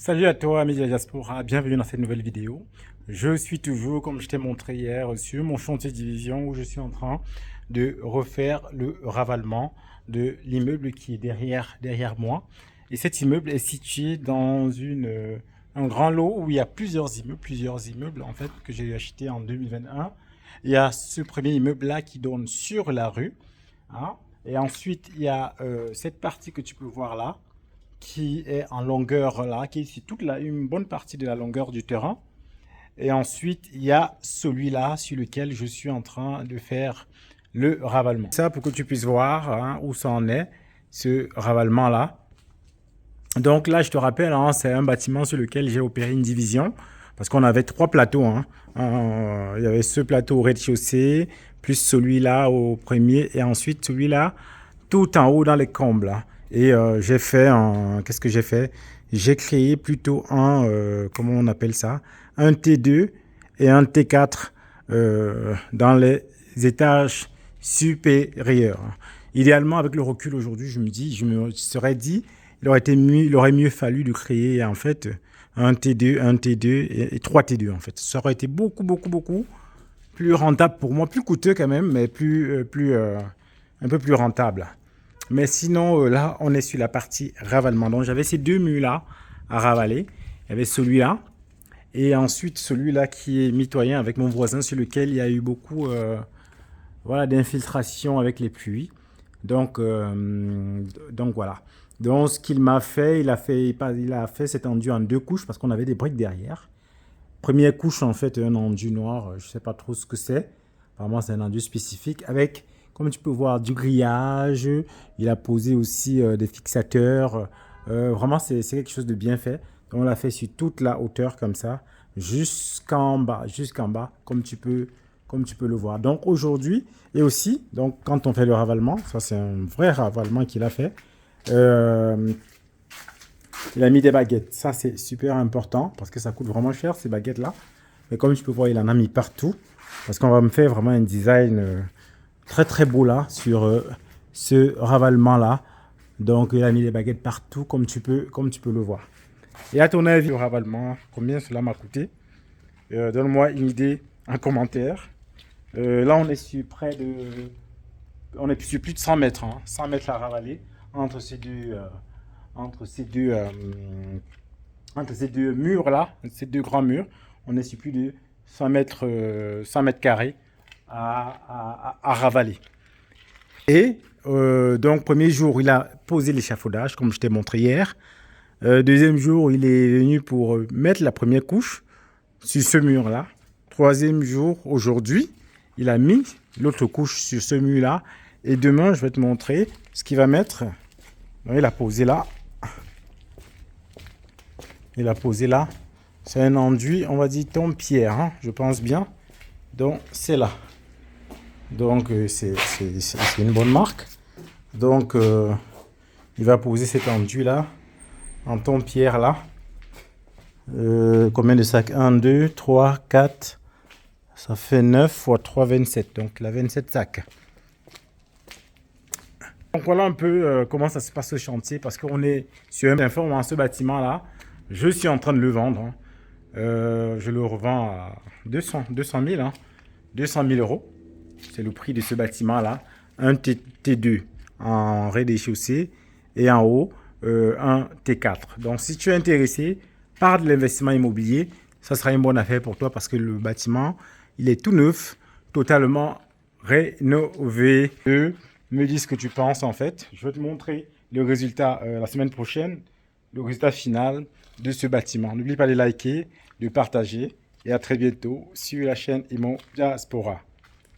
Salut à toi, amis de la diaspora, bienvenue dans cette nouvelle vidéo. Je suis toujours, comme je t'ai montré hier, sur mon chantier de division où je suis en train de refaire le ravalement de l'immeuble qui est derrière moi. Et cet immeuble est situé dans un grand lot où il y a plusieurs immeubles en fait que j'ai acheté en 2021. Il y a ce premier immeuble là qui donne sur la rue, hein. Et ensuite il y a cette partie que tu peux voir là qui est en longueur là, qui est ici une bonne partie de la longueur du terrain. Et ensuite, il y a celui-là sur lequel je suis en train de faire le ravalement. Ça pour que tu puisses voir hein, où ça en est, ce ravalement-là. Donc là, je te rappelle, hein, c'est un bâtiment sur lequel j'ai opéré une division parce qu'on avait trois plateaux. Hein. Il y avait ce plateau au rez-de-chaussée, plus celui-là au premier et ensuite celui-là tout en haut dans les combles. Là. Et j'ai fait qu'est-ce que j'ai fait? J'ai créé plutôt comment on appelle ça? Un T2 et un T4 dans les étages supérieurs. Idéalement, avec le recul aujourd'hui, je me serais dit, il aurait mieux fallu de créer en fait un T2 et 3 T2 en fait. Ça aurait été beaucoup plus rentable pour moi, plus coûteux quand même, mais un peu plus rentable. Mais sinon, là, on est sur la partie ravalement. Donc, j'avais ces deux murs-là à ravaler. Il y avait celui-là. Et ensuite, celui-là qui est mitoyen avec mon voisin sur lequel il y a eu beaucoup voilà, d'infiltration avec les pluies. Donc voilà. Donc, ce qu'il m'a fait, il a fait cet enduit en deux couches parce qu'on avait des briques derrière. Première couche, en fait, un enduit noir. Je ne sais pas trop ce que c'est. Apparemment, c'est un enduit spécifique avec... Comme tu peux voir, du grillage. Il a posé aussi des fixateurs. Vraiment, c'est quelque chose de bien fait. Donc, on l'a fait sur toute la hauteur comme ça, jusqu'en bas, comme tu peux le voir. Donc, aujourd'hui, et aussi, donc, quand on fait le ravalement, ça, c'est un vrai ravalement qu'il a fait. Il a mis des baguettes. Ça, c'est super important parce que ça coûte vraiment cher, ces baguettes-là. Mais comme tu peux voir, il en a mis partout parce qu'on va me faire vraiment un design... très beau là sur ce ravalement là. Donc il a mis des baguettes partout comme tu peux le voir. Et à ton avis, le ravalement, combien cela m'a coûté? Donne-moi une idée en commentaire. Là on est sur on est sur plus de 100 mètres, hein, 100 mètres à ravaler entre ces deux murs là, ces deux grands murs. On est sur plus de 100 mètres carrés à ravaler. Et donc, premier jour, il a posé l'échafaudage, comme je t'ai montré hier. Deuxième jour, il est venu pour mettre la première couche sur ce mur-là. Troisième jour, aujourd'hui, il a mis l'autre couche sur ce mur-là. Et demain, je vais te montrer ce qu'il va mettre. Donc, il a posé là. C'est un enduit, on va dire, ton pierre, hein, je pense bien. Donc, c'est là. Donc, c'est une bonne marque. Donc, il va poser cet enduit là, en ton pierre là. Combien de sacs? 1, 2, 3, 4. Ça fait 9 fois 3, 27. Donc, il a 27 sacs. Donc, voilà un peu comment ça se passe au chantier. Parce qu'on est sur ce bâtiment là. Je suis en train de le vendre. Hein. Je le revends à 200 000. Hein. 200 000 euros. C'est le prix de ce bâtiment-là. Un T2 en rez-de-chaussée et en haut, un T4. Donc, si tu es intéressé par de l'investissement immobilier, ça sera une bonne affaire pour toi parce que le bâtiment, il est tout neuf, totalement rénové. Me dis ce que tu penses en fait. Je vais te montrer le résultat la semaine prochaine, le résultat final de ce bâtiment. N'oublie pas de liker, de partager et à très bientôt sur la chaîne Immo Diaspora.